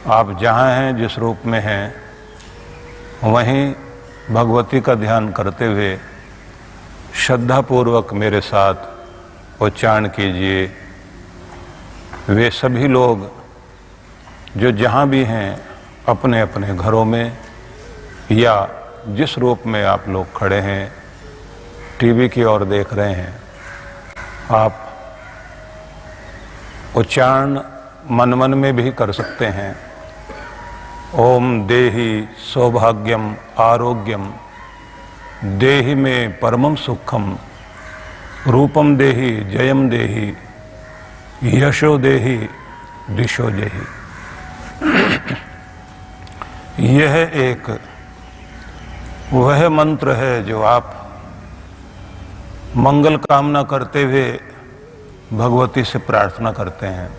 आप जहाँ हैं, जिस रूप में हैं, वहीं भगवती का ध्यान करते हुए श्रद्धापूर्वक मेरे साथ उच्चारण कीजिए। वे सभी लोग जो जहाँ भी हैं, अपने अपने घरों में या जिस रूप में आप लोग खड़े हैं, टीवी की ओर देख रहे हैं, आप उच्चारण मन मन में भी कर सकते हैं। ओम देहि सौभाग्यम आरोग्यम देहि में परमम सुखम रूपम देहि जयम देहि यशो देहि दिशो देहि। यह एक वह मंत्र है जो आप मंगल कामना करते हुए भगवती से प्रार्थना करते हैं।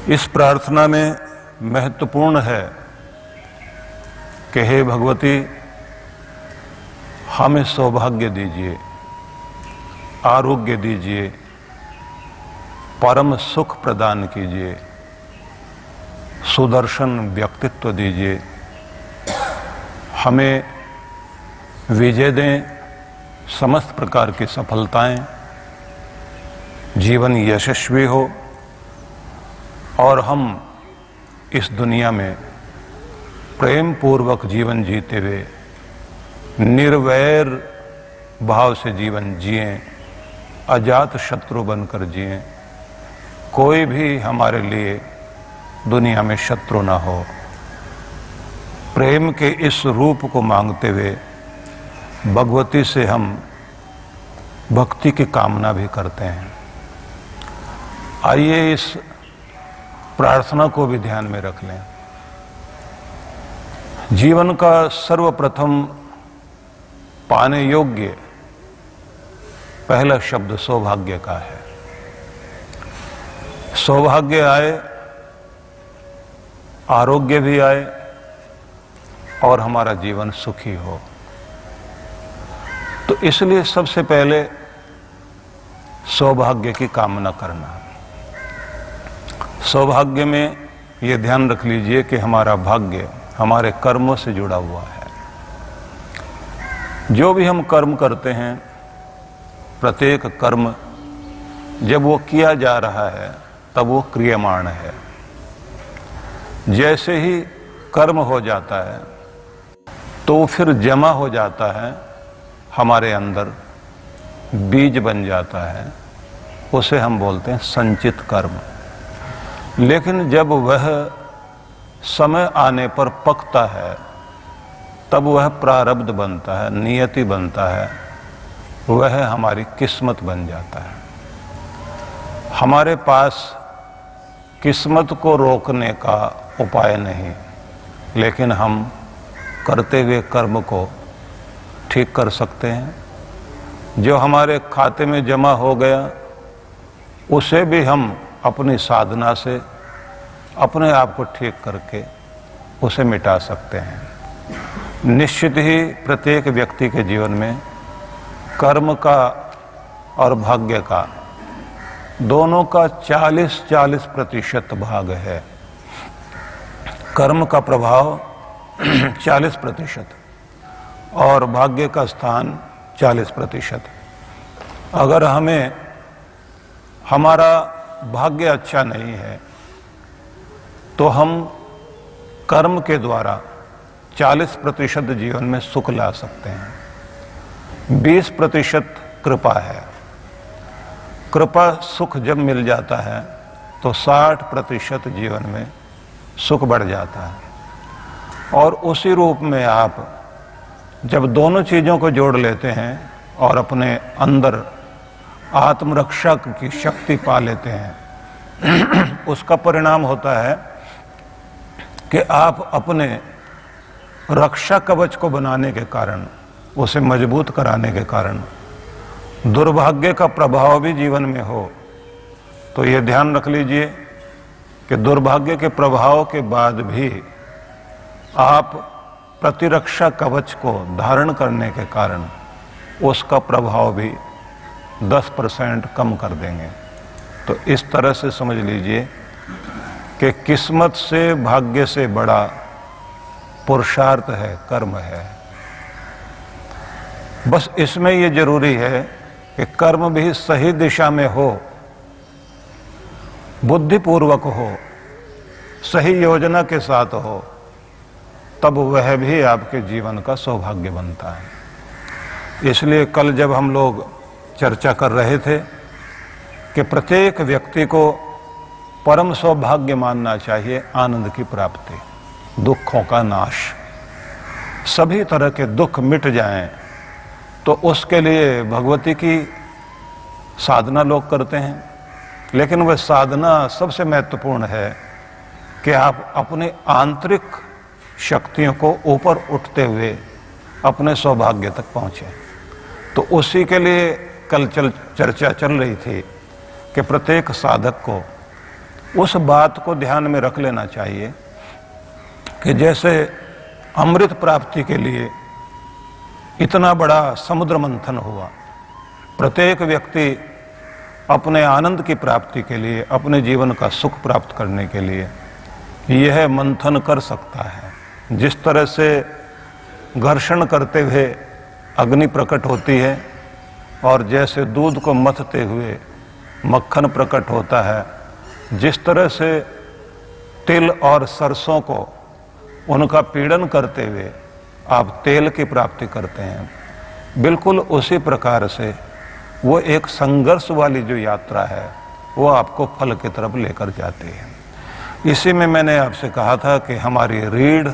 इस प्रार्थना में महत्वपूर्ण है कि हे भगवती, हमें सौभाग्य दीजिए, आरोग्य दीजिए, परम सुख प्रदान कीजिए, सुदर्शन व्यक्तित्व दीजिए, हमें विजय दें, समस्त प्रकार की सफलताएं, जीवन यशस्वी हो और हम इस दुनिया में प्रेम पूर्वक जीवन जीते हुए निर्वैर भाव से जीवन जिएं, अजात शत्रु बनकर जिएं, कोई भी हमारे लिए दुनिया में शत्रु ना हो। प्रेम के इस रूप को मांगते हुए भगवती से हम भक्ति की कामना भी करते हैं। आइए इस प्रार्थना को भी ध्यान में रख लें। जीवन का सर्वप्रथम पाने योग्य पहला शब्द सौभाग्य का है। सौभाग्य आए, आरोग्य भी आए और हमारा जीवन सुखी हो। तो इसलिए सबसे पहले सौभाग्य की कामना करना। सौभाग्य में ये ध्यान रख लीजिए कि हमारा भाग्य हमारे कर्मों से जुड़ा हुआ है। जो भी हम कर्म करते हैं, प्रत्येक कर्म जब वो किया जा रहा है तब वो क्रियमाण है। जैसे ही कर्म हो जाता है तो फिर जमा हो जाता है, हमारे अंदर बीज बन जाता है, उसे हम बोलते हैं संचित कर्म। लेकिन जब वह समय आने पर पकता है तब वह प्रारब्ध बनता है, नियति बनता है, वह हमारी किस्मत बन जाता है। हमारे पास किस्मत को रोकने का उपाय नहीं, लेकिन हम करते हुए कर्म को ठीक कर सकते हैं। जो हमारे खाते में जमा हो गया उसे भी हम अपनी साधना से अपने आप को ठीक करके उसे मिटा सकते हैं। निश्चित ही प्रत्येक व्यक्ति के जीवन में कर्म का और भाग्य का दोनों का 40-40% भाग है। कर्म का प्रभाव 40% और भाग्य का स्थान 40%। अगर हमें हमारा भाग्य अच्छा नहीं है तो हम कर्म के द्वारा 40% जीवन में सुख ला सकते हैं। 20% कृपा है। कृपा सुख जब मिल जाता है तो 60% जीवन में सुख बढ़ जाता है। और उसी रूप में आप जब दोनों चीज़ों को जोड़ लेते हैं और अपने अंदर आत्मरक्षा की शक्ति पा लेते हैं, उसका परिणाम होता है कि आप अपने रक्षा कवच को बनाने के कारण, उसे मजबूत कराने के कारण दुर्भाग्य का प्रभाव भी जीवन में हो तो ये ध्यान रख लीजिए कि दुर्भाग्य के प्रभाव के बाद भी आप प्रतिरक्षा कवच को धारण करने के कारण उसका प्रभाव भी 10% कम कर देंगे। तो इस तरह से समझ लीजिए कि किस्मत से, भाग्य से बड़ा पुरुषार्थ है, कर्म है। बस इसमें ये जरूरी है कि कर्म भी सही दिशा में हो, बुद्धिपूर्वक हो, सही योजना के साथ हो, तब वह भी आपके जीवन का सौभाग्य बनता है। इसलिए कल जब हम लोग चर्चा कर रहे थे कि प्रत्येक व्यक्ति को परम सौभाग्य मानना चाहिए आनंद की प्राप्ति, दुखों का नाश, सभी तरह के दुख मिट जाएं, तो उसके लिए भगवती की साधना लोग करते हैं। लेकिन वह साधना सबसे महत्वपूर्ण है कि आप अपने आंतरिक शक्तियों को ऊपर उठते हुए अपने सौभाग्य तक पहुँचें। तो उसी के लिए कल चर्चा चल रही थी कि प्रत्येक साधक को उस बात को ध्यान में रख लेना चाहिए कि जैसे अमृत प्राप्ति के लिए इतना बड़ा समुद्र मंथन हुआ, प्रत्येक व्यक्ति अपने आनंद की प्राप्ति के लिए, अपने जीवन का सुख प्राप्त करने के लिए यह मंथन कर सकता है। जिस तरह से घर्षण करते हुए अग्नि प्रकट होती है और जैसे दूध को मथते हुए मक्खन प्रकट होता है, जिस तरह से तिल और सरसों को उनका पीड़न करते हुए आप तेल की प्राप्ति करते हैं, बिल्कुल उसी प्रकार से वो एक संघर्ष वाली जो यात्रा है वो आपको फल की तरफ लेकर जाती है। इसी में मैंने आपसे कहा था कि हमारी रीढ़,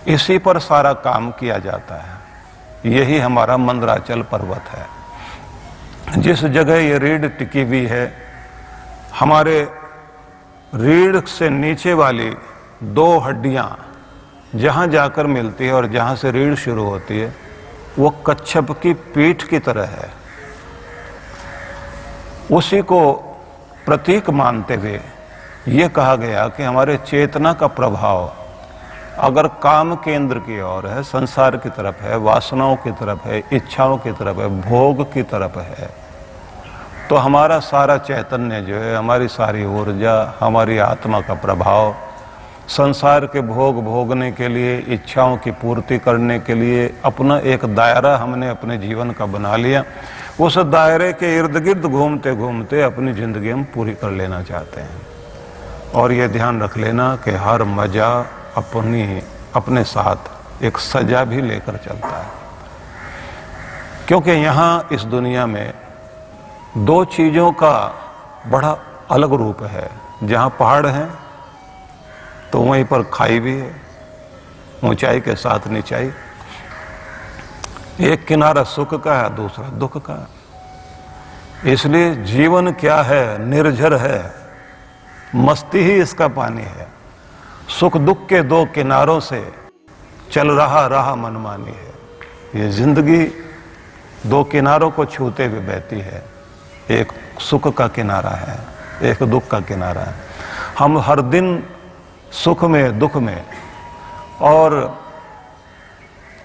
इसी पर सारा काम किया जाता है। यही हमारा मंदराचल पर्वत है। जिस जगह ये रीढ़ टिकी हुई है, हमारे रीढ़ से नीचे वाली दो हड्डियां जहां जाकर मिलती है और जहां से रीढ़ शुरू होती है, वो कच्छप की पीठ की तरह है। उसी को प्रतीक मानते हुए ये कहा गया कि हमारे चेतना का प्रभाव अगर काम केंद्र की ओर है, संसार की तरफ है, वासनाओं की तरफ है, इच्छाओं की तरफ है, भोग की तरफ है, तो हमारा सारा चैतन्य जो है, हमारी सारी ऊर्जा, हमारी आत्मा का प्रभाव संसार के भोग भोगने के लिए, इच्छाओं की पूर्ति करने के लिए अपना एक दायरा हमने अपने जीवन का बना लिया। उस दायरे के इर्द गिर्द घूमते घूमते अपनी जिंदगी हम पूरी कर लेना चाहते हैं। और ये ध्यान रख लेना कि हर मजा अपने साथ एक सजा भी लेकर चलता है। क्योंकि यहाँ इस दुनिया में दो चीज़ों का बड़ा अलग रूप है। जहाँ पहाड़ हैं तो वहीं पर खाई भी है, ऊंचाई के साथ नीचाई। एक किनारा सुख का है, दूसरा दुख का है। इसलिए जीवन क्या है? निर्झर है, मस्ती ही इसका पानी है। सुख दुख के दो किनारों से चल रहा मनमानी है। ये जिंदगी दो किनारों को छूते हुए बहती है। एक सुख का किनारा है, एक दुख का किनारा है। हम हर दिन सुख में, दुख में, और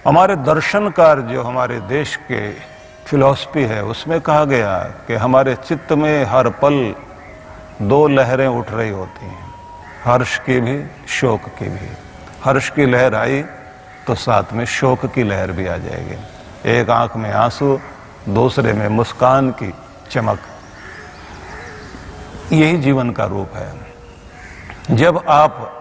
हमारे दर्शनकार जो हमारे देश के फिलॉसफी है उसमें कहा गया कि हमारे चित्त में हर पल दो लहरें उठ रही होती हैं, हर्ष की भी, शोक की भी। हर्ष की लहर आई तो साथ में शोक की लहर भी आ जाएगी। एक आंख में आंसू, दूसरे में मुस्कान की चमक। यही जीवन का रूप है। जब आप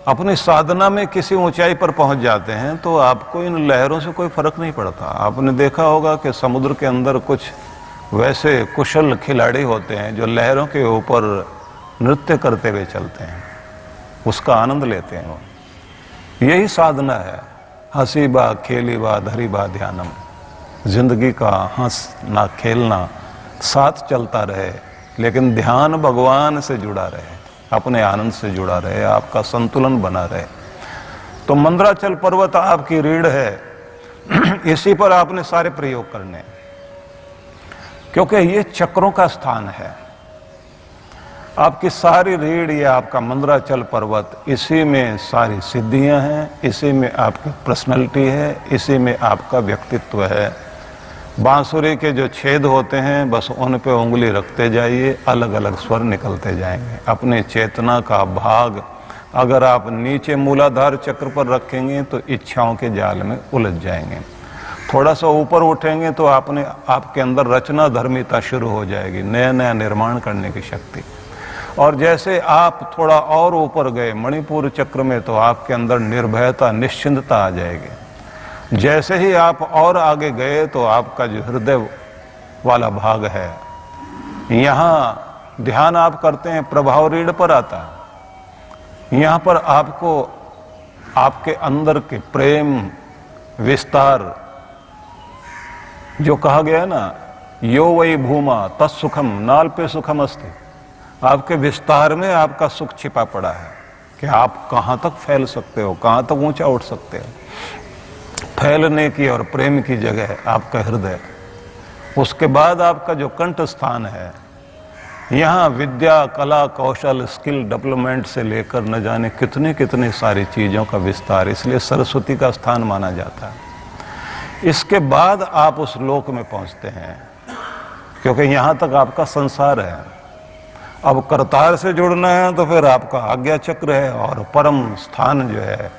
अपनी साधना में किसी ऊंचाई पर पहुंच जाते हैं तो आपको इन लहरों से कोई फर्क नहीं पड़ता। आपने देखा होगा कि समुद्र के अंदर कुछ वैसे कुशल खिलाड़ी होते हैं जो लहरों के ऊपर नृत्य करते हुए चलते हैं, उसका आनंद लेते हैं वो। यही साधना है। हंसी बा खेली बा धरी बा ध्यानम। जिंदगी का हंसना खेलना साथ चलता रहे, लेकिन ध्यान भगवान से जुड़ा रहे, अपने आनंद से जुड़ा रहे, आपका संतुलन बना रहे। तो मंदराचल पर्वत आपकी रीढ़ है। इसी पर आपने सारे प्रयोग करने, क्योंकि ये चक्रों का स्थान है। आपकी सारी रीढ़ या आपका मंदराचल पर्वत, इसी में सारी सिद्धियां हैं, इसी में आपकी पर्सनैलिटी है, इसी में आपका व्यक्तित्व है। बांसुरी के जो छेद होते हैं बस उन पे उंगली रखते जाइए, अलग अलग स्वर निकलते जाएंगे। अपने चेतना का भाग अगर आप नीचे मूलाधार चक्र पर रखेंगे तो इच्छाओं के जाल में उलझ जाएंगे। थोड़ा सा ऊपर उठेंगे तो आपके अंदर रचना धर्मिता शुरू हो जाएगी, नया नया निर्माण करने की शक्ति। और जैसे आप थोड़ा और ऊपर गए मणिपुर चक्र में तो आपके अंदर निर्भयता निश्चिंतता आ जाएगी। जैसे ही आप और आगे गए तो आपका जो हृदय वाला भाग है, यहाँ ध्यान आप करते हैं प्रभाव रीढ़ पर आता है। यहाँ पर आपको आपके अंदर के प्रेम विस्तार जो कहा गया है ना, यो वही भूमा तत्सुखम नाल्पे सुखम अस्ति, आपके विस्तार में आपका सुख छिपा पड़ा है कि आप कहाँ तक फैल सकते हो, कहाँ तक ऊंचा उठ सकते हो। फैलने की और प्रेम की जगह है आपका हृदय। उसके बाद आपका जो कंठ स्थान है, यहाँ विद्या कला कौशल स्किल डेवलपमेंट से लेकर न जाने कितने कितने सारी चीज़ों का विस्तार, इसलिए सरस्वती का स्थान माना जाता है। इसके बाद आप उस लोक में पहुँचते हैं क्योंकि यहाँ तक आपका संसार है। अब करतार से जुड़ना है तो फिर आपका आज्ञा चक्र है और परम स्थान जो है,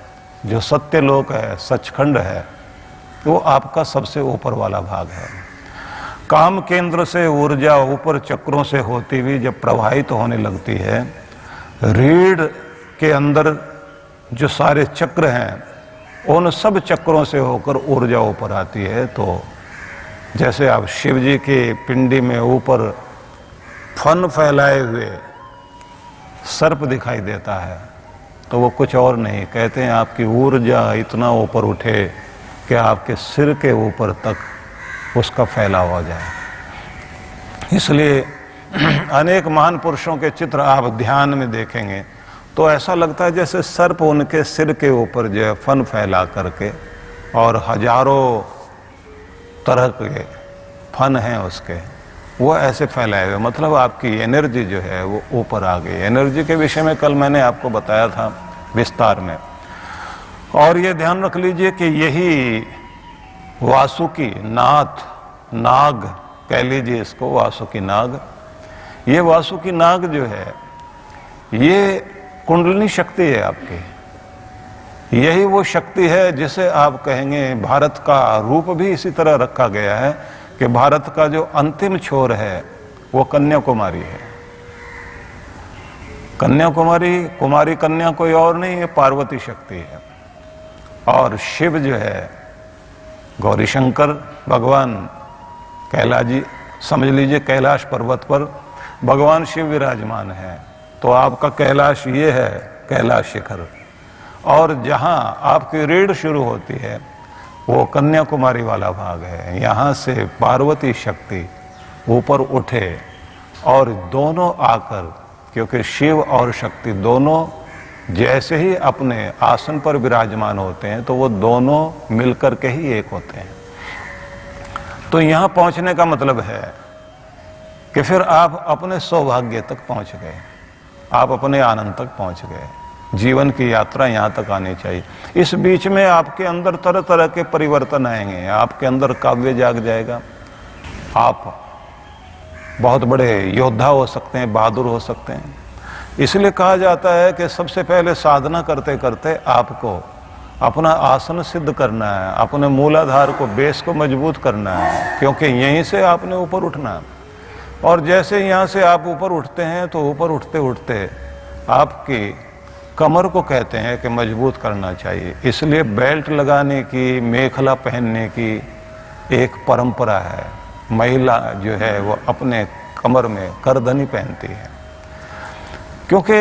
जो सत्य लोक है, सचखंड है, वो आपका सबसे ऊपर वाला भाग है। काम केंद्र से ऊर्जा ऊपर चक्रों से होती हुई जब प्रवाहित होने लगती है, रीढ़ के अंदर जो सारे चक्र हैं उन सब चक्रों से होकर ऊर्जा ऊपर आती है। तो जैसे आप शिव जी की पिंडी में ऊपर फन फैलाए हुए सर्प दिखाई देता है तो वो कुछ और नहीं, कहते हैं आपकी ऊर्जा इतना ऊपर उठे कि आपके सिर के ऊपर तक उसका फैलाव हो जाए। इसलिए अनेक महान पुरुषों के चित्र आप ध्यान में देखेंगे तो ऐसा लगता है जैसे सर्प उनके सिर के ऊपर जो है फन फैला करके, और हजारों तरह के फन हैं उसके, वो ऐसे फैलाए हुए, मतलब आपकी एनर्जी जो है वो ऊपर आ गई। एनर्जी के विषय में कल मैंने आपको बताया था विस्तार में। और ये ध्यान रख लीजिए कि यही वासुकी नाग कह लीजिए इसको, वासुकी नाग, ये वासुकी नाग जो है ये कुंडलिनी शक्ति है आपकी। यही वो शक्ति है जिसे आप कहेंगे, भारत का रूप भी इसी तरह रखा गया है कि भारत का जो अंतिम छोर है वो कन्याकुमारी है। कन्याकुमारी, कुमारी कन्या कोई और नहीं है, पार्वती शक्ति है। और शिव जो है गौरी शंकर भगवान, कैलाश जी समझ लीजिए, कैलाश पर्वत पर भगवान शिव विराजमान है। तो आपका कैलाश ये है, कैलाश शिखर। और जहाँ आपकी रीढ़ शुरू होती है वो कन्याकुमारी वाला भाग है। यहाँ से पार्वती शक्ति ऊपर उठे और दोनों आकर, क्योंकि शिव और शक्ति दोनों जैसे ही अपने आसन पर विराजमान होते हैं तो वो दोनों मिलकर के ही एक होते हैं। तो यहाँ पहुँचने का मतलब है कि फिर आप अपने सौभाग्य तक पहुँच गए, आप अपने आनंद तक पहुँच गए। जीवन की यात्रा यहाँ तक आनी चाहिए। इस बीच में आपके अंदर तरह तरह के परिवर्तन आएंगे। आपके अंदर काव्य जाग जाएगा, आप बहुत बड़े योद्धा हो सकते हैं, बहादुर हो सकते हैं। इसलिए कहा जाता है कि सबसे पहले साधना करते करते आपको अपना आसन सिद्ध करना है, अपने मूलाधार को, बेस को मजबूत करना है, क्योंकि यहीं से आपने ऊपर उठना है। और जैसे यहाँ से आप ऊपर उठते हैं तो ऊपर उठते उठते आपकी कमर को कहते हैं कि मजबूत करना चाहिए। इसलिए बेल्ट लगाने की, मेखला पहनने की एक परंपरा है। महिला जो है वो अपने कमर में करधनी पहनती है, क्योंकि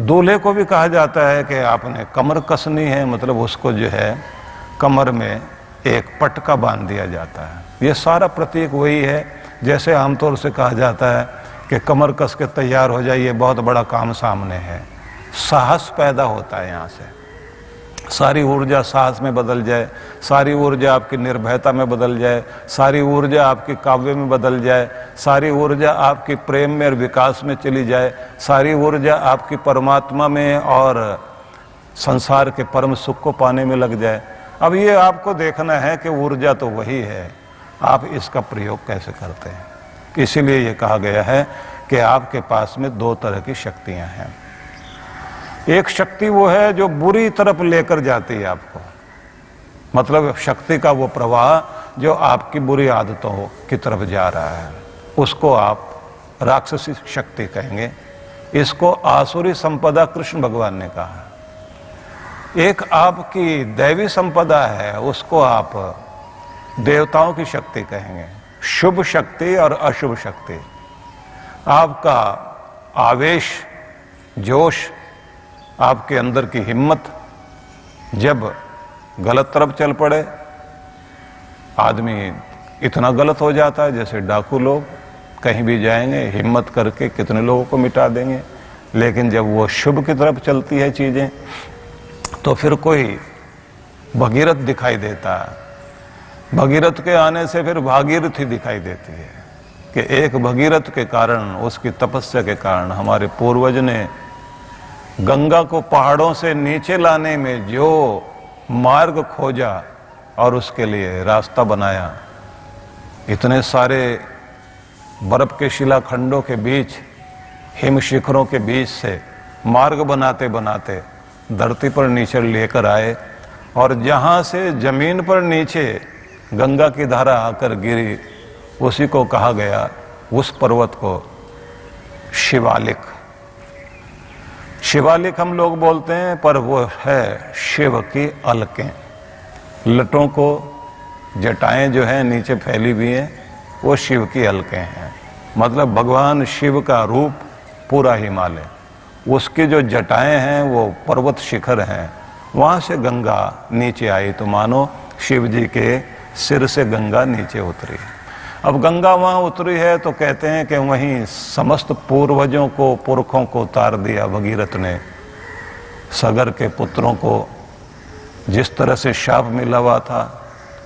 दूल्हे को भी कहा जाता है कि आपने कमर कसनी है, मतलब उसको जो है कमर में एक पटका बांध दिया जाता है। ये सारा प्रतीक वही है। जैसे आमतौर से कहा जाता है कि कमर कस के तैयार हो जाइए, बहुत बड़ा काम सामने है। साहस पैदा होता है यहाँ से, सारी ऊर्जा साहस में बदल जाए, सारी ऊर्जा आपकी निर्भयता में बदल जाए, सारी ऊर्जा आपकी काव्य में बदल जाए, सारी ऊर्जा आपकी प्रेम में और विकास में चली जाए, सारी ऊर्जा आपकी परमात्मा में और संसार के परम सुख को पाने में लग जाए। अब ये आपको देखना है कि ऊर्जा तो वही है, आप इसका प्रयोग कैसे करते हैं। इसीलिए ये कहा गया है कि आपके पास में दो तरह की शक्तियां हैं। एक शक्ति वो है जो बुरी तरफ लेकर जाती है आपको, मतलब शक्ति का वो प्रवाह जो आपकी बुरी आदतों की तरफ जा रहा है, उसको आप राक्षसी शक्ति कहेंगे। इसको आसुरी संपदा कृष्ण भगवान ने कहा। एक आपकी दैवी संपदा है, उसको आप देवताओं की शक्ति कहेंगे। शुभ शक्ति और अशुभ शक्ति, आपका आवेश, जोश, आपके अंदर की हिम्मत जब गलत तरफ चल पड़े, आदमी इतना गलत हो जाता है, जैसे डाकू लोग कहीं भी जाएंगे हिम्मत करके कितने लोगों को मिटा देंगे। लेकिन जब वो शुभ की तरफ चलती है चीजें, तो फिर कोई भगीरथ दिखाई देता है। भगीरथ के आने से फिर भागीरथी दिखाई देती है कि एक भगीरथ के कारण, उसकी तपस्या के कारण हमारे पूर्वज ने गंगा को पहाड़ों से नीचे लाने में जो मार्ग खोजा और उसके लिए रास्ता बनाया, इतने सारे बर्फ के शिलाखंडों के बीच, हिम शिखरों के बीच से मार्ग बनाते बनाते धरती पर नीचे लेकर आए, और जहां से जमीन पर नीचे गंगा की धारा आकर गिरी, उसी को कहा गया, उस पर्वत को शिवालिक। शिवालिक हम लोग बोलते हैं, पर वो है शिव की अलकें। लटों को जटाएं जो है नीचे फैली हुई हैं, वो शिव की अलकें हैं। मतलब भगवान शिव का रूप पूरा हिमालय, उसकी जो जटाएं हैं वो पर्वत शिखर हैं। वहाँ से गंगा नीचे आई तो मानो शिव जी के सिर से गंगा नीचे उतरी। अब गंगा वहाँ उतरी है तो कहते हैं कि वहीं समस्त पूर्वजों को, पुरखों को उतार दिया भगीरथ ने। सगर के पुत्रों को जिस तरह से शाप मिला हुआ था,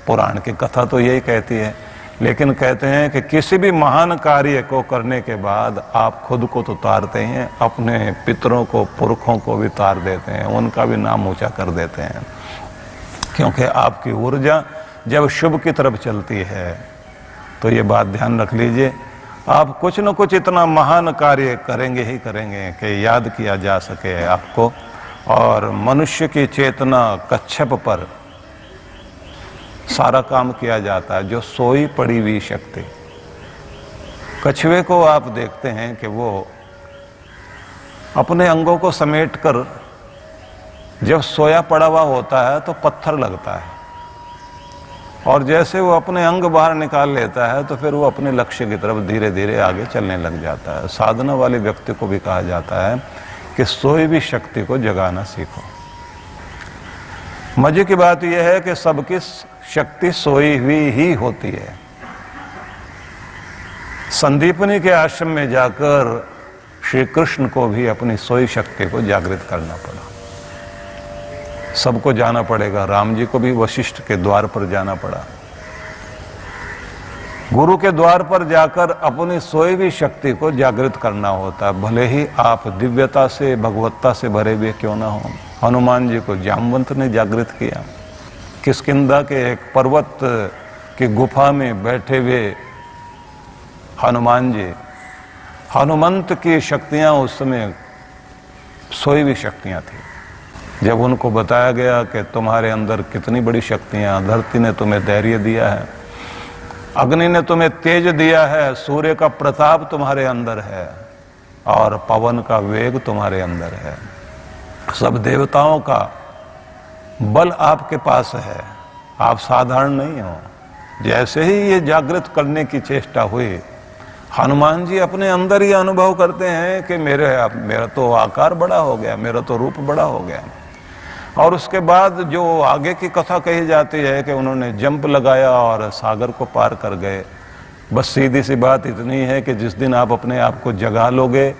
पुराण की कथा तो यही कहती है। लेकिन कहते हैं कि किसी भी महान कार्य को करने के बाद आप खुद को तो उतारते हैं, अपने पितरों को, पुरखों को भी उतार देते हैं, उनका भी नाम ऊंचा कर देते हैं। क्योंकि आपकी ऊर्जा जब शुभ की तरफ चलती है, तो ये बात ध्यान रख लीजिए, आप कुछ न कुछ इतना महान कार्य करेंगे ही करेंगे कि याद किया जा सके आपको। और मनुष्य की चेतना कच्छप पर सारा काम किया जाता है, जो सोई पड़ी हुई शक्ति। कछुए को आप देखते हैं कि वो अपने अंगों को समेटकर जब सोया पड़ा हुआ होता है तो पत्थर लगता है, और जैसे वो अपने अंग बाहर निकाल लेता है तो फिर वो अपने लक्ष्य की तरफ धीरे धीरे आगे चलने लग जाता है। साधना वाले व्यक्ति को भी कहा जाता है कि सोई हुई शक्ति को जगाना सीखो। मजे की बात यह है कि सबकी शक्ति सोई हुई ही होती है। संदीपनी के आश्रम में जाकर श्री कृष्ण को भी अपनी सोई शक्ति को जागृत करना पड़ा। सबको जाना पड़ेगा, राम जी को भी वशिष्ठ के द्वार पर जाना पड़ा। गुरु के द्वार पर जाकर अपनी सोई हुई शक्ति को जागृत करना होता है, भले ही आप दिव्यता से, भगवत्ता से भरे हुए क्यों ना हो। हनुमान जी को जामवंत ने जागृत किया। किष्किंधा के एक पर्वत की गुफा में बैठे हुए हनुमान जी, हनुमंत की शक्तियां उस समय सोई हुई शक्तियां थी। जब उनको बताया गया कि तुम्हारे अंदर कितनी बड़ी शक्तियां, धरती ने तुम्हें धैर्य दिया है, अग्नि ने तुम्हें तेज दिया है, सूर्य का प्रताप तुम्हारे अंदर है, और पवन का वेग तुम्हारे अंदर है, सब देवताओं का बल आपके पास है, आप साधारण नहीं हो। जैसे ही ये जागृत करने की चेष्टा हुई, हनुमान जी अपने अंदर ही अनुभव करते हैं कि मेरा तो आकार बड़ा हो गया, मेरा तो रूप बड़ा हो गया। और उसके बाद जो आगे की कथा कही जाती है कि उन्होंने जंप लगाया और सागर को पार कर गए। बस सीधी सी बात इतनी है कि जिस दिन आप अपने आप को जगा लोगे,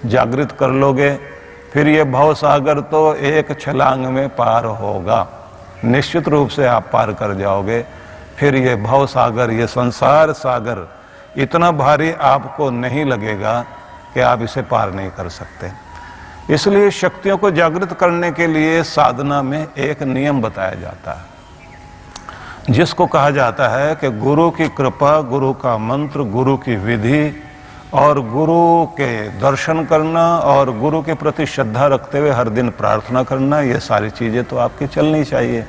जागृत कर लोगे, फिर ये भव सागर तो एक छलांग में पार होगा। निश्चित रूप से आप पार कर जाओगे। फिर ये भव सागर, ये संसार सागर इतना भारी आपको नहीं लगेगा कि आप इसे पार नहीं कर सकते। इसलिए शक्तियों को जागृत करने के लिए साधना में एक नियम बताया जाता है। जिसको कहा जाता है कि गुरु की कृपा, गुरु का मंत्र, गुरु की विधि और गुरु के दर्शन करना और गुरु के प्रति श्रद्धा रखते हुए हर दिन प्रार्थना करना, ये सारी चीज़ें तो आपकी चलनी चाहिए,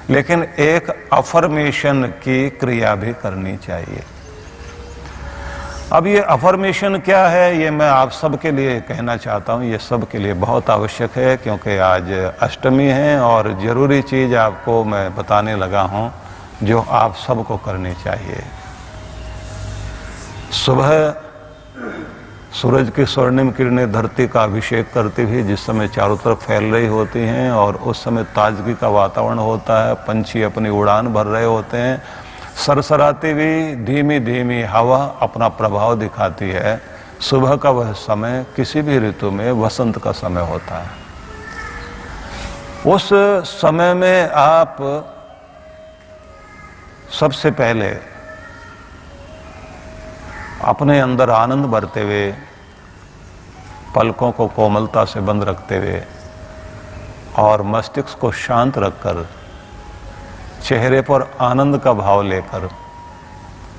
लेकिन एक अफर्मेशन की क्रिया भी करनी चाहिए। अब ये अफर्मेशन क्या है, ये मैं आप सबके लिए कहना चाहता हूँ। ये सब के लिए बहुत आवश्यक है, क्योंकि आज अष्टमी है और ज़रूरी चीज़ आपको मैं बताने लगा हूँ जो आप सबको करनी चाहिए। सुबह सूरज की स्वर्णिम किरणें धरती का अभिषेक करती हुई जिस समय चारों तरफ फैल रही होती हैं और उस समय ताजगी का वातावरण होता है, पंछी अपनी उड़ान भर रहे होते हैं, सरसराती हुई धीमी धीमी हवा अपना प्रभाव दिखाती है। सुबह का वह समय किसी भी ऋतु में वसंत का समय होता है। उस समय में आप सबसे पहले अपने अंदर आनंद भरते हुए, पलकों को कोमलता से बंद रखते हुए और मस्तिष्क को शांत रखकर, चेहरे पर आनंद का भाव लेकर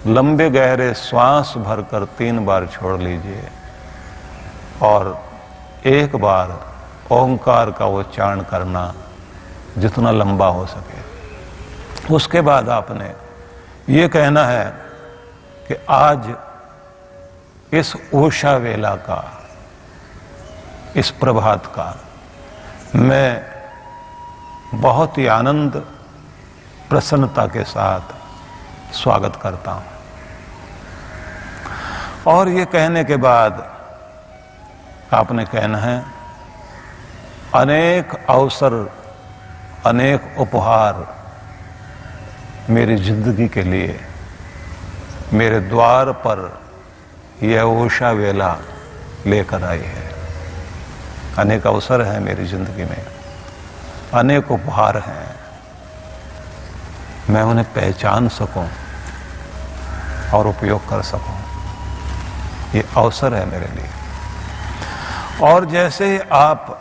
लंबे गहरे श्वास भरकर 3 बार छोड़ लीजिए और एक बार ओंकार का उच्चारण करना जितना लंबा हो सके। उसके बाद आपने ये कहना है कि आज इस उषा वेला का, इस प्रभात का मैं बहुत ही आनंद प्रसन्नता के साथ स्वागत करता हूँ। और ये कहने के बाद आपने कहना है, अनेक अवसर, अनेक उपहार मेरी जिंदगी के लिए मेरे द्वार पर यह उषा वेला लेकर आई है। अनेक अवसर हैं मेरी जिंदगी में, अनेक उपहार हैं, मैं उन्हें पहचान सकूं और उपयोग कर सकूं, ये अवसर है मेरे लिए। और जैसे ही आप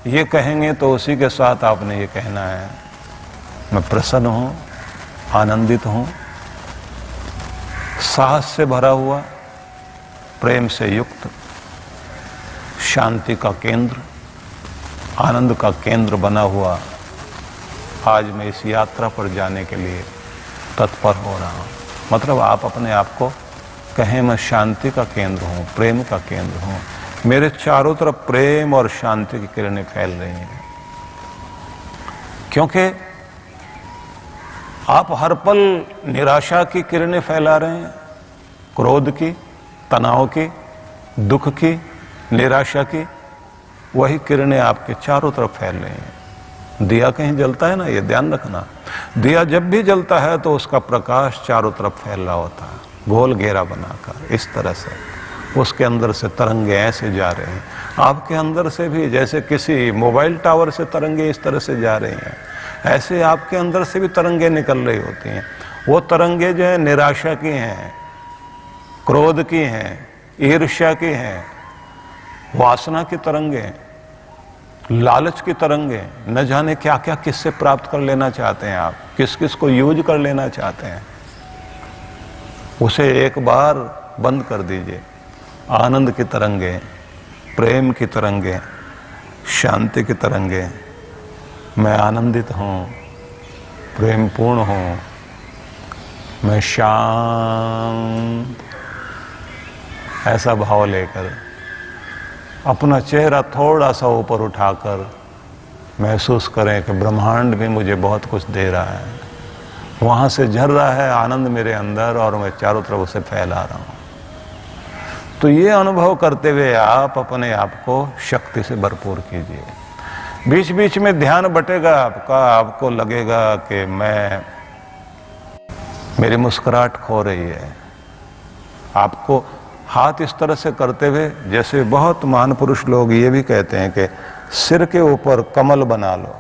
ये कहेंगे तो उसी के साथ आपने ये कहना है, मैं प्रसन्न हूं, आनंदित हूं, साहस से भरा हुआ, प्रेम से युक्त, शांति का केंद्र, आनंद का केंद्र बना हुआ आज मैं इस यात्रा पर जाने के लिए तत्पर हो रहा हूँ। मतलब आप अपने आप को कहें, मैं शांति का केंद्र हूँ, प्रेम का केंद्र हूँ, मेरे चारों तरफ प्रेम और शांति की किरणें फैल रही हैं। क्योंकि आप हर पल निराशा की किरणें फैला रहे हैं, क्रोध की, तनाव की, दुख की, निराशा की, वही किरणें आपके चारों तरफ फैल रही हैं। दिया कहीं जलता है ना, ये ध्यान रखना, दिया जब भी जलता है तो उसका प्रकाश चारों तरफ फैल रहा होता है, गोल घेरा बनाकर। इस तरह से उसके अंदर से तरंगे ऐसे जा रहे हैं, आपके अंदर से भी जैसे किसी मोबाइल टावर से तरंगे इस तरह से जा रही हैं, ऐसे आपके अंदर से भी तरंगे निकल रही होती हैं। वो तरंगे जो है निराशा की हैं, क्रोध की हैं, ईर्ष्या की हैं, वासना की तरंगे, लालच की तरंगे, न जाने क्या क्या किससे प्राप्त कर लेना चाहते हैं आप, किस किस को यूज कर लेना चाहते हैं, उसे एक बार बंद कर दीजिए। आनंद की तरंगे, प्रेम की तरंगे, शांति की तरंगे, मैं आनंदित हूँ, प्रेमपूर्ण हूँ, मैं शांत, ऐसा भाव लेकर अपना चेहरा थोड़ा सा ऊपर उठाकर महसूस करें कि ब्रह्मांड भी मुझे बहुत कुछ दे रहा है, वहाँ से झर रहा है आनंद मेरे अंदर और मैं चारों तरफ उसे फैला रहा हूँ। तो ये अनुभव करते हुए आप अपने आप को शक्ति से भरपूर कीजिए। बीच बीच में ध्यान बटेगा आपका, आपको लगेगा कि मेरी मुस्कुराहट खो रही है। आपको हाथ इस तरह से करते हुए, जैसे बहुत महान पुरुष लोग ये भी कहते हैं कि सिर के ऊपर कमल बना लो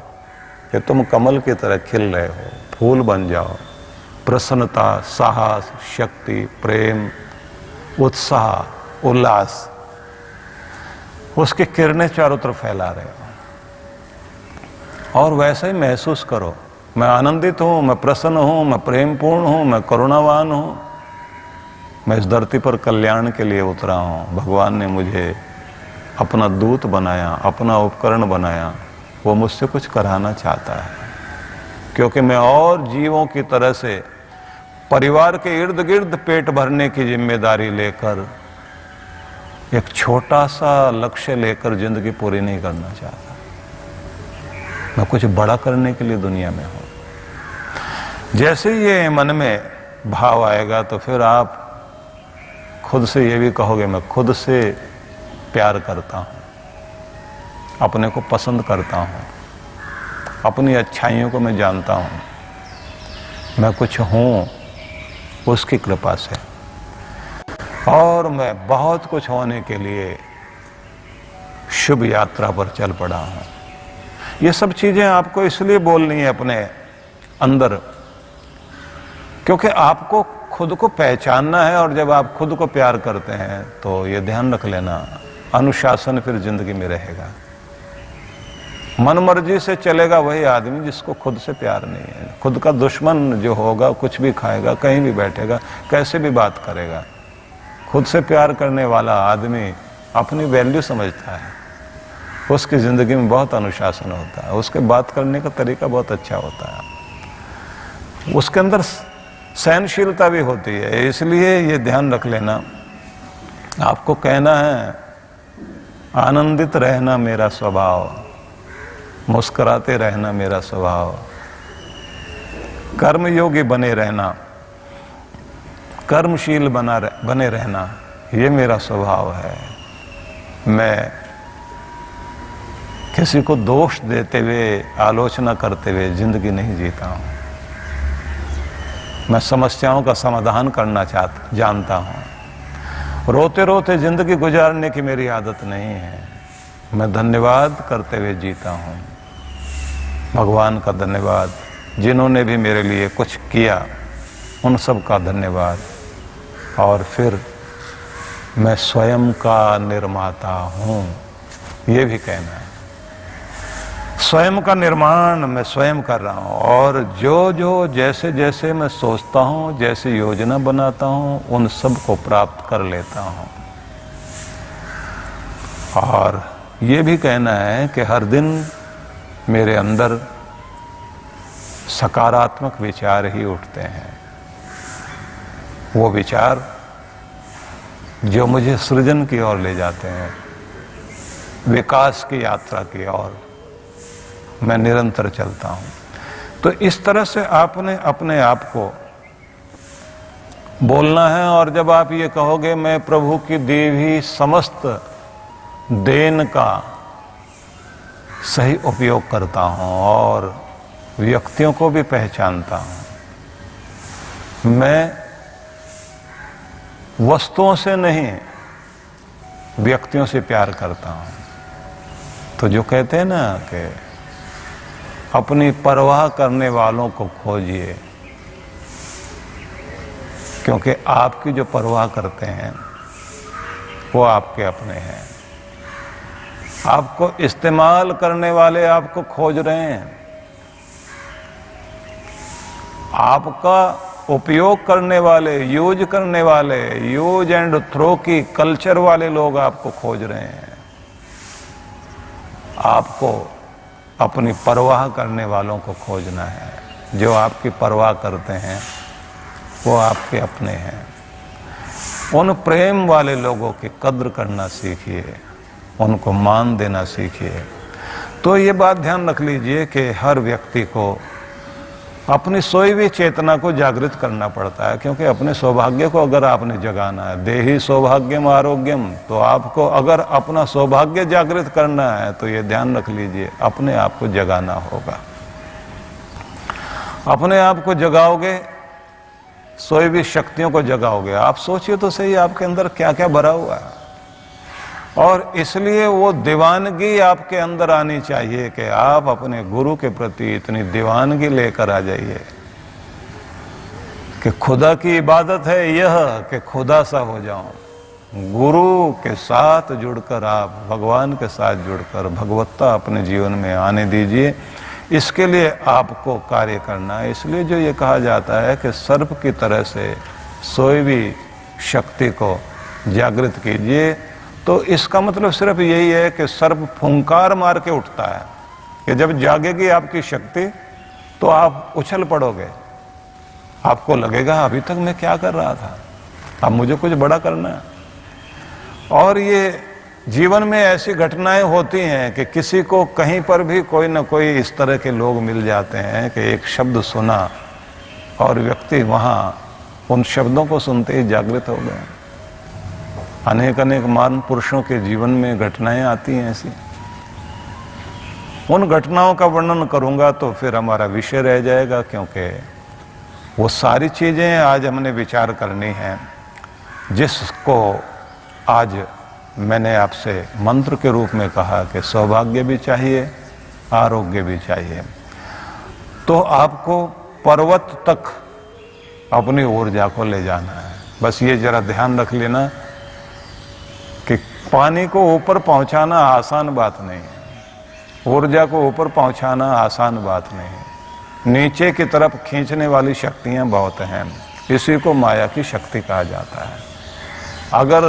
कि तुम कमल की तरह खिल रहे हो, फूल बन जाओ। प्रसन्नता, साहस, शक्ति, प्रेम, उत्साह, उल्लास, उसकी किरणें चारों तरफ फैला रहे हो। और वैसे ही महसूस करो मैं आनंदित हूँ, मैं प्रसन्न हूँ, मैं प्रेमपूर्ण हूँ, मैं करुणावान हूँ। मैं इस धरती पर कल्याण के लिए उतरा हूँ। भगवान ने मुझे अपना दूत बनाया, अपना उपकरण बनाया। वो मुझसे कुछ कराना चाहता है, क्योंकि मैं और जीवों की तरह से परिवार के इर्द गिर्द पेट भरने की जिम्मेदारी लेकर एक छोटा सा लक्ष्य लेकर जिंदगी पूरी नहीं करना चाहता। मैं कुछ बड़ा करने के लिए दुनिया में हूं। जैसे ये मन में भाव आएगा तो फिर आप खुद से ये भी कहोगे, मैं खुद से प्यार करता हूं, अपने को पसंद करता हूं, अपनी अच्छाइयों को मैं जानता हूं, मैं कुछ हूं उसकी कृपा से, और मैं बहुत कुछ होने के लिए शुभ यात्रा पर चल पड़ा हूं। ये सब चीजें आपको इसलिए बोलनी है अपने अंदर, क्योंकि आपको खुद को पहचानना है। और जब आप खुद को प्यार करते हैं तो ये ध्यान रख लेना, अनुशासन फिर जिंदगी में रहेगा। मनमर्जी से चलेगा वही आदमी जिसको खुद से प्यार नहीं है। खुद का दुश्मन जो होगा, कुछ भी खाएगा, कहीं भी बैठेगा, कैसे भी बात करेगा। खुद से प्यार करने वाला आदमी अपनी वैल्यू समझता है, उसकी जिंदगी में बहुत अनुशासन होता है, उसके बात करने का तरीका बहुत अच्छा होता है, उसके अंदर सहनशीलता भी होती है। इसलिए ये ध्यान रख लेना, आपको कहना है आनंदित रहना मेरा स्वभाव, मुस्कुराते रहना मेरा स्वभाव, कर्मयोगी बने रहना, कर्मशील बने रहना, ये मेरा स्वभाव है। मैं किसी को दोष देते हुए, आलोचना करते हुए जिंदगी नहीं जीता हूँ। मैं समस्याओं का समाधान करना जानता हूँ। रोते रोते जिंदगी गुजारने की मेरी आदत नहीं है। मैं धन्यवाद करते हुए जीता हूँ। भगवान का धन्यवाद, जिन्होंने भी मेरे लिए कुछ किया उन सब का धन्यवाद। और फिर मैं स्वयं का निर्माता हूँ, ये भी कहना है। स्वयं का निर्माण मैं स्वयं कर रहा हूँ, और जो जो जैसे जैसे मैं सोचता हूँ, जैसे योजना बनाता हूँ, उन सब को प्राप्त कर लेता हूँ। और ये भी कहना है कि हर दिन मेरे अंदर सकारात्मक विचार ही उठते हैं। वो विचार जो मुझे सृजन की ओर ले जाते हैं, विकास की यात्रा की ओर मैं निरंतर चलता हूं। तो इस तरह से आपने अपने आप को बोलना है। और जब आप ये कहोगे मैं प्रभु की दी हुई समस्त देन का सही उपयोग करता हूं और व्यक्तियों को भी पहचानता हूं, मैं वस्तुओं से नहीं व्यक्तियों से प्यार करता हूं। तो जो कहते हैं ना कि अपनी परवाह करने वालों को खोजिए, क्योंकि आपकी जो परवाह करते हैं वो आपके अपने हैं। आपको इस्तेमाल करने वाले आपको खोज रहे हैं, आपका उपयोग करने वाले, यूज करने वाले, यूज एंड थ्रो की कल्चर वाले लोग आपको खोज रहे हैं। आपको अपनी परवाह करने वालों को खोजना है। जो आपकी परवाह करते हैं वो आपके अपने हैं। उन प्रेम वाले लोगों की कद्र करना सीखिए, उनको मान देना सीखिए। तो ये बात ध्यान रख लीजिए कि हर व्यक्ति को अपनी सोई हुई चेतना को जागृत करना पड़ता है, क्योंकि अपने सौभाग्य को अगर आपने जगाना है, देहि सौभाग्यम आरोग्यम, तो आपको अगर अपना सौभाग्य जागृत करना है तो ये ध्यान रख लीजिए अपने आप को जगाना होगा। अपने आप को जगाओगे, सोई हुई शक्तियों को जगाओगे। आप सोचिए तो सही आपके अंदर क्या क्या भरा हुआ है, और इसलिए वो दीवानगी आपके अंदर आनी चाहिए कि आप अपने गुरु के प्रति इतनी दीवानगी लेकर आ जाइए कि खुदा की इबादत है यह कि खुदा सा हो जाऊं। गुरु के साथ जुड़कर, आप भगवान के साथ जुड़कर भगवत्ता अपने जीवन में आने दीजिए। इसके लिए आपको कार्य करना है। इसलिए जो ये कहा जाता है कि सर्प की तरह से सोई हुई शक्ति को जागृत कीजिए, तो इसका मतलब सिर्फ यही है कि सर्प फुंकार मार के उठता है कि जब जागेगी आपकी शक्ति तो आप उछल पड़ोगे, आपको लगेगा अभी तक मैं क्या कर रहा था, अब मुझे कुछ बड़ा करना है। और ये जीवन में ऐसी घटनाएं होती हैं कि किसी को कहीं पर भी कोई ना कोई इस तरह के लोग मिल जाते हैं कि एक शब्द सुना और व्यक्ति वहां उन शब्दों को सुनते ही जागृत हो गए। अनेक अनेक महान पुरुषों के जीवन में घटनाएं आती हैं ऐसी। उन घटनाओं का वर्णन करूंगा तो फिर हमारा विषय रह जाएगा, क्योंकि वो सारी चीजें आज हमने विचार करनी है जिसको आज मैंने आपसे मंत्र के रूप में कहा कि सौभाग्य भी चाहिए, आरोग्य भी चाहिए। तो आपको पर्वत तक अपनी ऊर्जा को ले जाना है। बस ये जरा ध्यान रख लेना कि पानी को ऊपर पहुंचाना आसान बात नहीं है, ऊर्जा को ऊपर पहुंचाना आसान बात नहीं है। नीचे की तरफ खींचने वाली शक्तियां बहुत हैं, इसी को माया की शक्ति कहा जाता है। अगर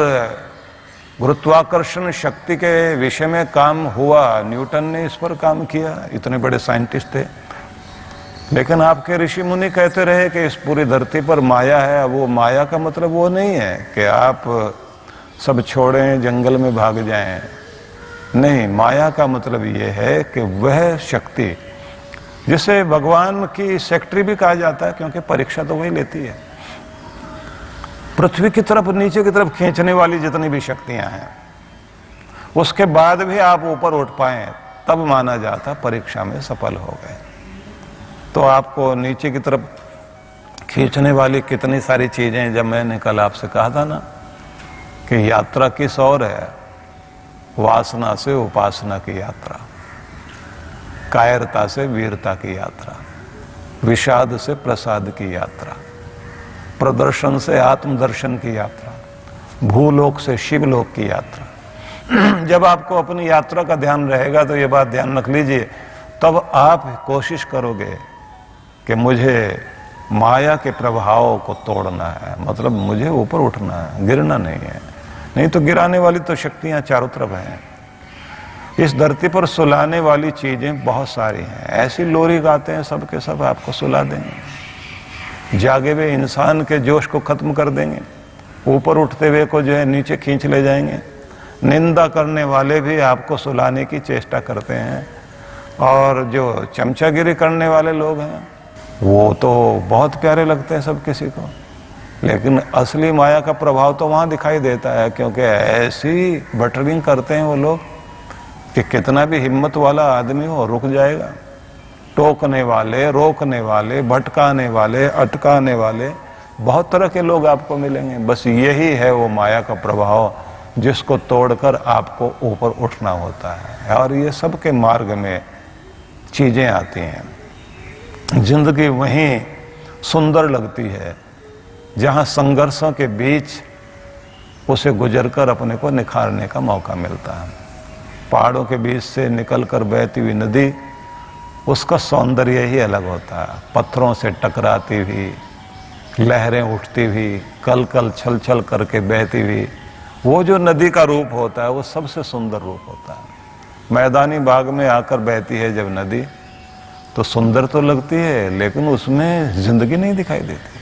गुरुत्वाकर्षण शक्ति के विषय में काम हुआ, न्यूटन ने इस पर काम किया, इतने बड़े साइंटिस्ट थे, लेकिन आपके ऋषि मुनि कहते रहे कि इस पूरी धरती पर माया है। वो माया का मतलब वो नहीं है कि आप सब छोड़ें जंगल में भाग जाएं, नहीं, माया का मतलब ये है कि वह शक्ति जिसे भगवान की सेक्रेटरी भी कहा जाता है, क्योंकि परीक्षा तो वही लेती है, पृथ्वी की तरफ नीचे की तरफ खींचने वाली जितनी भी शक्तियां हैं, उसके बाद भी आप ऊपर उठ पाए तब माना जाता परीक्षा में सफल हो गए। तो आपको नीचे की तरफ खींचने वाली कितनी सारी चीजें, जब मैंने कल आपसे कहा था ना कि यात्रा किस ओर है, वासना से उपासना की यात्रा, कायरता से वीरता की यात्रा, विषाद से प्रसाद की यात्रा, प्रदर्शन से आत्मदर्शन की यात्रा, भूलोक से शिवलोक की यात्रा। जब आपको अपनी यात्रा का ध्यान रहेगा तो ये बात ध्यान रख लीजिए, तब आप कोशिश करोगे कि मुझे माया के प्रभाव को तोड़ना है, मतलब मुझे ऊपर उठना है, गिरना नहीं है। नहीं तो गिराने वाली तो शक्तियां चारों तरफ हैं। इस धरती पर सुलाने वाली चीजें बहुत सारी हैं। ऐसी लोरी गाते हैं सब के सब आपको सुला देंगे, जागे हुए इंसान के जोश को खत्म कर देंगे, ऊपर उठते हुए को जो है नीचे खींच ले जाएंगे। निंदा करने वाले भी आपको सुलाने की चेष्टा करते हैं, और जो चमचागिरी करने वाले लोग हैं वो तो बहुत प्यारे लगते हैं सब किसी को, लेकिन असली माया का प्रभाव तो वहाँ दिखाई देता है, क्योंकि ऐसी बटरिंग करते हैं वो लोग कि कितना भी हिम्मत वाला आदमी हो रुक जाएगा। टोकने वाले, रोकने वाले, भटकाने वाले, अटकाने वाले बहुत तरह के लोग आपको मिलेंगे। बस यही है वो माया का प्रभाव जिसको तोड़कर आपको ऊपर उठना होता है। और ये सबके मार्ग में चीजें आती हैं। जिंदगी वहीं सुंदर लगती है जहां संघर्षों के बीच उसे गुजरकर अपने को निखारने का मौका मिलता है। पहाड़ों के बीच से निकलकर बहती हुई नदी, उसका सौंदर्य ही अलग होता है। पत्थरों से टकराती हुई, लहरें उठती हुई, कल कल छल छल करके बहती हुई, वो जो नदी का रूप होता है वो सबसे सुंदर रूप होता है। मैदानी भाग में आकर बहती है जब नदी, तो सुंदर तो लगती है, लेकिन उसमें जिंदगी नहीं दिखाई देती,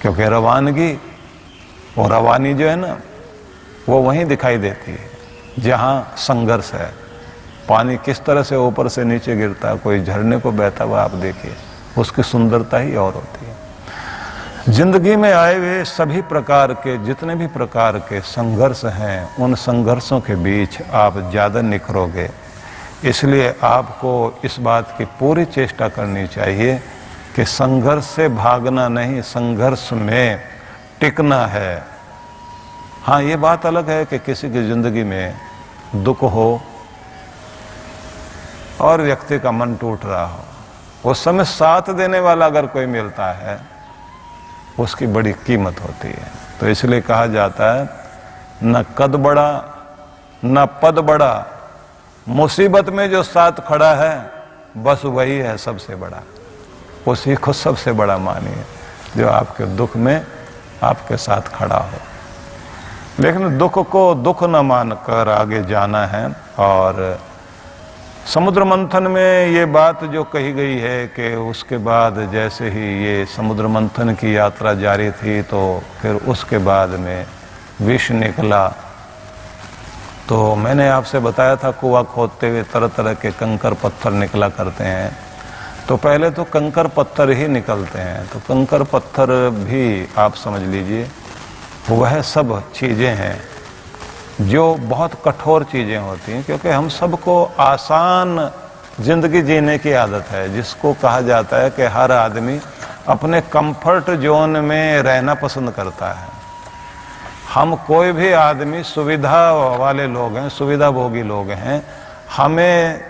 क्योंकि रवानगी और रवानी जो है ना वो वहीं दिखाई देती है जहां संघर्ष है। पानी किस तरह से ऊपर से नीचे गिरता है, कोई झरने को बहता हुआ आप देखिए, उसकी सुंदरता ही और होती है। जिंदगी में आए हुए सभी प्रकार के, जितने भी प्रकार के संघर्ष हैं, उन संघर्षों के बीच आप ज्यादा निखरोगे। इसलिए आपको इस बात की पूरी चेष्टा करनी चाहिए कि संघर्ष से भागना नहीं, संघर्ष में टिकना है। हाँ, ये बात अलग है कि किसी की जिंदगी में दुख हो और व्यक्ति का मन टूट रहा हो, उस समय साथ देने वाला अगर कोई मिलता है उसकी बड़ी कीमत होती है। तो इसलिए कहा जाता है, न कद बड़ा न पद बड़ा, मुसीबत में जो साथ खड़ा है बस वही है सबसे बड़ा, उसी को सबसे बड़ा मानिए जो आपके दुख में आपके साथ खड़ा हो। लेकिन दुख को दुख न मानकर आगे जाना है। और समुद्र मंथन में ये बात जो कही गई है कि उसके बाद जैसे ही ये समुद्र मंथन की यात्रा जारी थी तो फिर उसके बाद में विष निकला। तो मैंने आपसे बताया था कुआं खोदते हुए तरह तरह के कंकर पत्थर निकला करते हैं। तो पहले तो कंकर पत्थर ही निकलते हैं। तो कंकर पत्थर भी आप समझ लीजिए वह सब चीज़ें हैं जो बहुत कठोर चीज़ें होती हैं, क्योंकि हम सबको आसान ज़िंदगी जीने की आदत है, जिसको कहा जाता है कि हर आदमी अपने कंफर्ट जोन में रहना पसंद करता है। हम कोई भी आदमी सुविधा वाले लोग हैं, सुविधा भोगी लोग हैं। हमें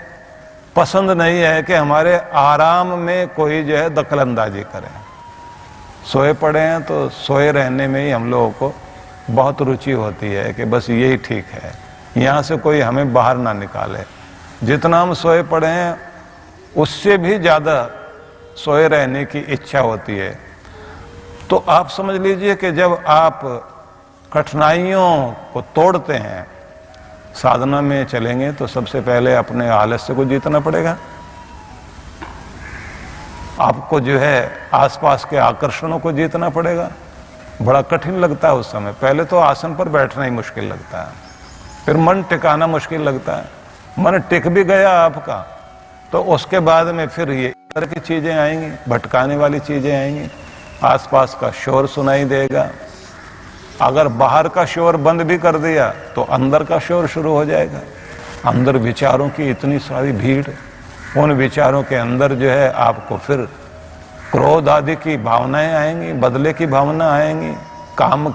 पसंद नहीं है कि हमारे आराम में कोई जो है दखलंदाजी करे। सोए पड़े हैं तो सोए रहने में ही हम लोगों को बहुत रुचि होती है कि बस यही ठीक है, यहाँ से कोई हमें बाहर ना निकाले। जितना हम सोए पड़े हैं उससे भी ज़्यादा सोए रहने की इच्छा होती है। तो आप समझ लीजिए कि जब आप कठिनाइयों को तोड़ते हैं, साधना में चलेंगे तो सबसे पहले अपने आलस्य को जीतना पड़ेगा। आपको जो है आसपास के आकर्षणों को जीतना पड़ेगा। बड़ा कठिन लगता है उस समय। पहले तो आसन पर बैठना ही मुश्किल लगता है, फिर मन टिकाना मुश्किल लगता है। मन टिक भी गया आपका तो उसके बाद में फिर ये तरह की चीज़ें आएंगी, भटकाने वाली चीज़ें आएंगी। आसपास का शोर सुनाई देगा। अगर बाहर का शोर बंद भी कर दिया तो अंदर का शोर शुरू हो जाएगा। अंदर विचारों की इतनी सारी भीड़, उन विचारों के अंदर जो है आपको फिर क्रोध आदि की भावनाएं आएंगी, बदले की भावना आएंगी, काम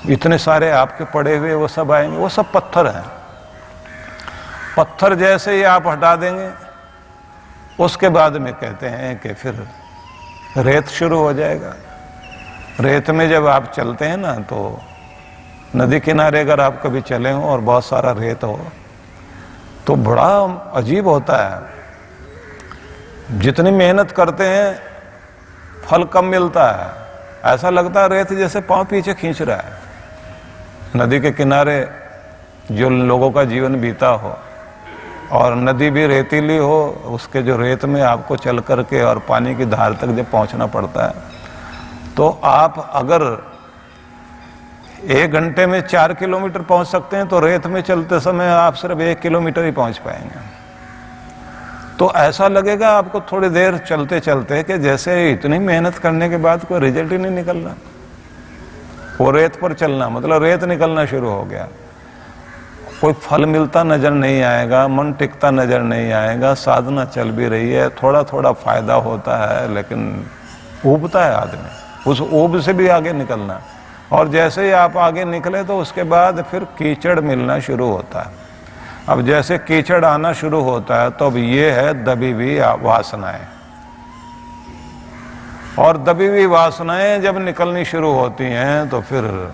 इतने सारे आपके पड़े हुए वो सब आएंगे। वो सब पत्थर हैं। पत्थर जैसे ही आप हटा देंगे उसके बाद में कहते हैं कि फिर रेत शुरू हो जाएगा। रेत में जब आप चलते हैं ना तो नदी किनारे अगर आप कभी चले हो और बहुत सारा रेत हो तो बड़ा अजीब होता है। जितनी मेहनत करते हैं फल कम मिलता है। ऐसा लगता है रेत जैसे पांव पीछे खींच रहा है। नदी के किनारे जो लोगों का जीवन बीता हो और नदी भी रेतीली हो, उसके जो रेत में आपको चल करके और पानी की धार तक जब पहुंचना पड़ता है तो आप अगर 1 घंटे में 4 किलोमीटर पहुंच सकते हैं तो रेत में चलते समय आप सिर्फ 1 किलोमीटर ही पहुंच पाएंगे। तो ऐसा लगेगा आपको थोड़ी देर चलते चलते कि जैसे इतनी मेहनत करने के बाद कोई रिजल्ट ही नहीं निकल रहा। वो रेत पर चलना मतलब रेत निकलना शुरू हो गया। कोई फल मिलता नजर नहीं आएगा, मन टिकता नजर नहीं आएगा। साधना चल भी रही है, थोड़ा थोड़ा फायदा होता है, लेकिन ऊबता है आदमी। उस ऊब से भी आगे निकलना। और जैसे ही आप आगे निकले तो उसके बाद फिर कीचड़ मिलना शुरू होता है। अब जैसे कीचड़ आना शुरू होता है तो अब ये है दबी हुई वासनाएं। और दबी हुई वासनाएं जब निकलनी शुरू होती हैं तो फिर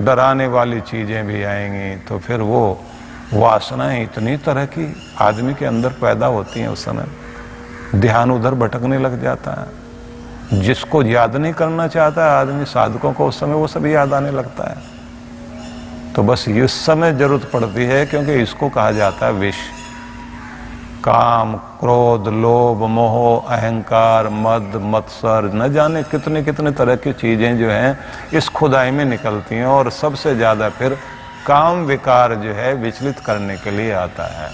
डराने वाली चीजें भी आएंगी। तो फिर वो वासनाएं इतनी तरह की आदमी के अंदर पैदा होती हैं, उस समय ध्यान उधर भटकने लग जाता है। जिसको याद नहीं करना चाहता है आदमी, साधकों को उस समय वो सब याद आने लगता है। तो बस इस समय जरूरत पड़ती है, क्योंकि इसको कहा जाता है विष। काम, क्रोध, लोभ, मोह, अहंकार, मद, मत्सर, न जाने कितने कितने तरह की चीजें जो हैं इस खुदाई में निकलती हैं। और सबसे ज्यादा फिर काम विकार जो है विचलित करने के लिए आता है।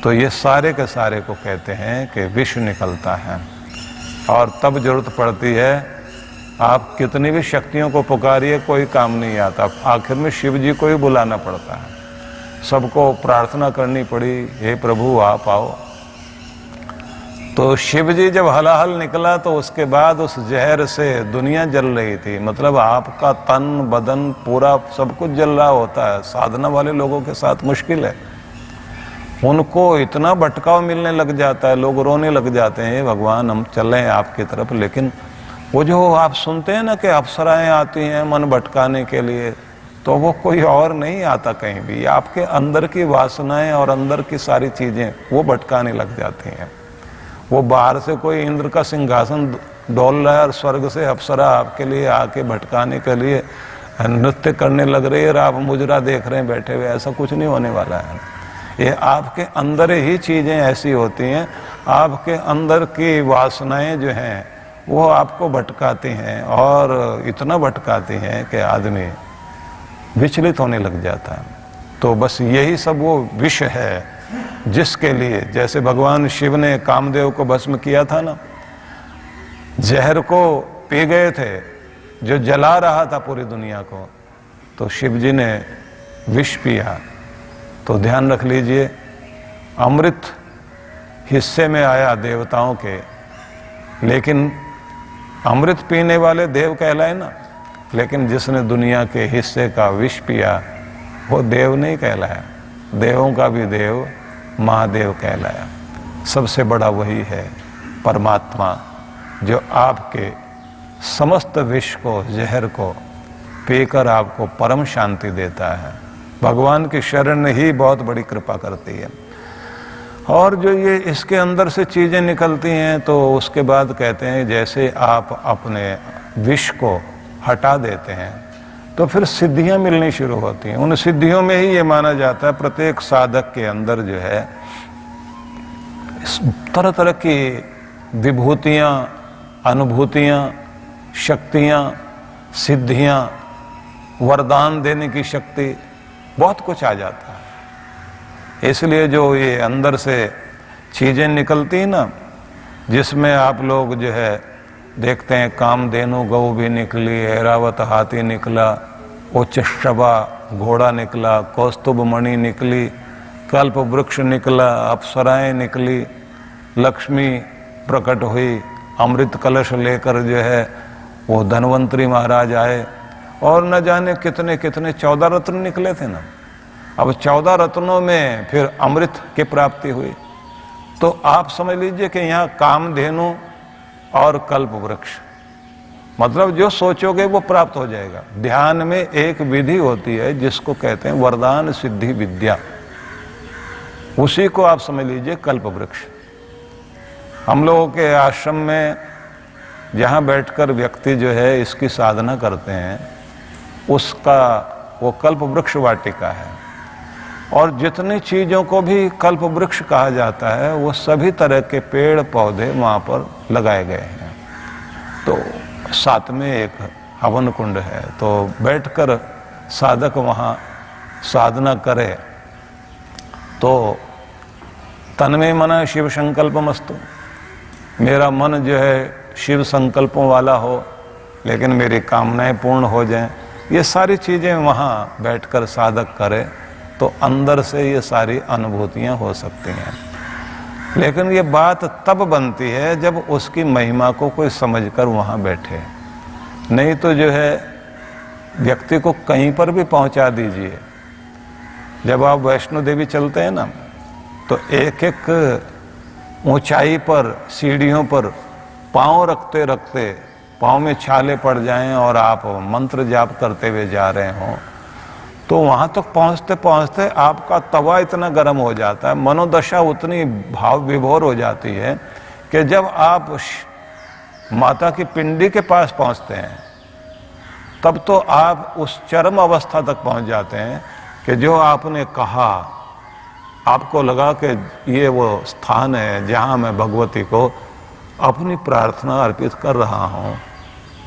तो ये सारे के सारे को कहते हैं कि विष निकलता है। और तब जरूरत पड़ती है, आप कितनी भी शक्तियों को पुकारिए कोई काम नहीं आता। आखिर में शिव जी को ही बुलाना पड़ता है। सबको प्रार्थना करनी पड़ी, हे प्रभु आप आओ। तो शिव जी जब हलाहल निकला तो उसके बाद उस जहर से दुनिया जल रही थी। मतलब आपका तन बदन पूरा सब कुछ जल रहा होता है। साधना वाले लोगों के साथ मुश्किल है। उनको इतना भटकाव मिलने लग जाता है, लोग रोने लग जाते हैं, भगवान हम चल रहे हैं आपकी तरफ। लेकिन वो जो आप सुनते हैं ना कि अप्सराएं आती हैं मन भटकाने के लिए, तो वो कोई और नहीं आता कहीं भी, आपके अंदर की वासनाएं और अंदर की सारी चीजें वो भटकाने लग जाती हैं। वो बाहर से कोई इंद्र का सिंहासन डोल रहा है और स्वर्ग से अप्सरा आपके लिए आके भटकाने के लिए नृत्य करने लग रही है और आप मुजरा देख रहे हैं बैठे हुए, ऐसा कुछ नहीं होने वाला है। ये आपके अंदर ही चीजें ऐसी होती हैं, आपके अंदर की वासनाएं जो हैं वो आपको भटकाती हैं और इतना भटकाती हैं कि आदमी विचलित होने लग जाता है। तो बस यही सब वो विष है जिसके लिए, जैसे भगवान शिव ने कामदेव को भस्म किया था ना, जहर को पी गए थे जो जला रहा था पूरी दुनिया को, तो शिव जी ने विष पिया। तो ध्यान रख लीजिए, अमृत हिस्से में आया देवताओं के, लेकिन अमृत पीने वाले देव कहलाए ना, लेकिन जिसने दुनिया के हिस्से का विष पिया वो देव नहीं कहलाया, देवों का भी देव महादेव कहलाया। सबसे बड़ा वही है परमात्मा, जो आपके समस्त विष को, जहर को पीकर आपको परम शांति देता है। भगवान की शरण ही बहुत बड़ी कृपा करती है। और जो ये इसके अंदर से चीजें निकलती हैं, तो उसके बाद कहते हैं जैसे आप अपने विष को हटा देते हैं तो फिर सिद्धियां मिलनी शुरू होती हैं। उन सिद्धियों में ही ये माना जाता है प्रत्येक साधक के अंदर जो है तरह तरह की विभूतियां, अनुभूतियां, शक्तियां, सिद्धियां, वरदान देने की शक्ति, बहुत कुछ आ जाता है। इसलिए जो ये अंदर से चीजें निकलती ना, जिसमें आप लोग जो है देखते हैं कामधेनु गौ भी निकली, ऐरावत हाथी निकला, उच्चश्रवा घोड़ा निकला, कौस्तुभ मणि निकली, कल्प वृक्ष निकला, अप्सराएं निकली, लक्ष्मी प्रकट हुई, अमृत कलश लेकर जो है वो धनवंतरी महाराज आए, और न जाने कितने कितने 14 रत्न निकले थे ना। अब 14 रत्नों में फिर अमृत की प्राप्ति हुई। तो आप समझ लीजिए कि यहाँ कामधेनु और कल्प वृक्ष, मतलब जो सोचोगे वो प्राप्त हो जाएगा। ध्यान में एक विधि होती है जिसको कहते हैं वरदान सिद्धि विद्या, उसी को आप समझ लीजिए कल्प वृक्ष। हम लोगों के आश्रम में जहाँ बैठकर व्यक्ति जो है इसकी साधना करते हैं, उसका वो कल्प वृक्ष वाटिका है। और जितनी चीज़ों को भी कल्प वृक्ष कहा जाता है वो सभी तरह के पेड़ पौधे वहाँ पर लगाए गए हैं। तो साथ में एक हवन कुंड है, तो बैठकर साधक वहाँ साधना करे तो तन्मे मन शिव संकल्पमस्तु, मेरा मन जो है शिव संकल्पों वाला हो, लेकिन मेरी कामनाएं पूर्ण हो जाएं। ये सारी चीज़ें वहाँ बैठकर साधक करे तो अंदर से ये सारी अनुभूतियाँ हो सकती हैं। लेकिन ये बात तब बनती है जब उसकी महिमा को कोई समझकर वहाँ बैठे। नहीं तो जो है व्यक्ति को कहीं पर भी पहुँचा दीजिए। जब आप वैष्णो देवी चलते हैं ना, तो एक एक ऊंचाई पर, सीढ़ियों पर पाँव रखते रखते पाँव में छाले पड़ जाएं और आप मंत्र जाप करते हुए जा रहे हों, तो वहाँ तक पहुँचते पहुँचते आपका तवा इतना गर्म हो जाता है, मनोदशा उतनी भाव विभोर हो जाती है कि जब आप माता की पिंडी के पास पहुँचते हैं तब तो आप उस चरम अवस्था तक पहुँच जाते हैं कि जो आपने कहा, आपको लगा कि ये वो स्थान है जहाँ मैं भगवती को अपनी प्रार्थना अर्पित कर रहा हूँ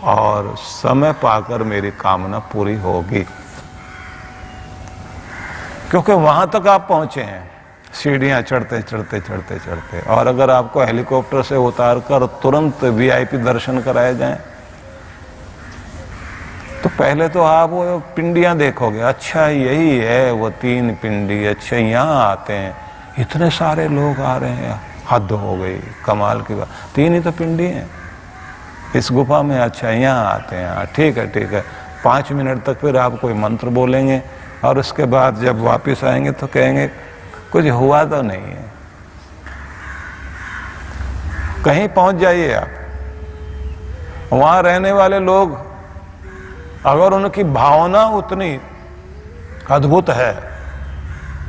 और समय पाकर मेरी कामना पूरी होगी। क्योंकि वहाँ तक आप पहुँचे हैं सीढ़ियाँ चढ़ते चढ़ते चढ़ते चढ़ते। और अगर आपको हेलीकॉप्टर से उतार कर तुरंत वीआईपी दर्शन कराए जाएं, तो पहले तो आप वो पिंडियाँ देखोगे, अच्छा यही है वो 3 पिंडी, अच्छा यहाँ आते हैं, इतने सारे लोग आ रहे हैं, हद हो गई, कमाल की बात, 3 ही तो पिंडी हैं इस गुफा में, अच्छा यहाँ आते हैं, ठीक है ठीक है। 5 मिनट तक फिर आप कोई मंत्र बोलेंगे और उसके बाद जब वापस आएंगे तो कहेंगे कुछ हुआ तो नहीं है। कहीं पहुंच जाइए आप, वहाँ रहने वाले लोग अगर उनकी भावना उतनी अद्भुत है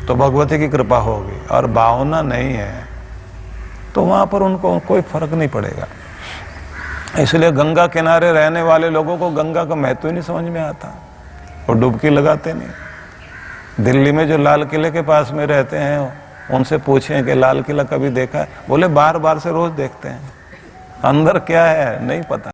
तो भगवती की कृपा होगी, और भावना नहीं है तो वहां पर उनको कोई फर्क नहीं पड़ेगा। इसलिए गंगा किनारे रहने वाले लोगों को गंगा का महत्व ही नहीं समझ में आता, और डुबकी लगाते नहीं। दिल्ली में जो लाल किले के पास में रहते हैं उनसे पूछें कि लाल किला कभी देखा है, बोले बार बार से रोज देखते हैं, अंदर क्या है नहीं पता।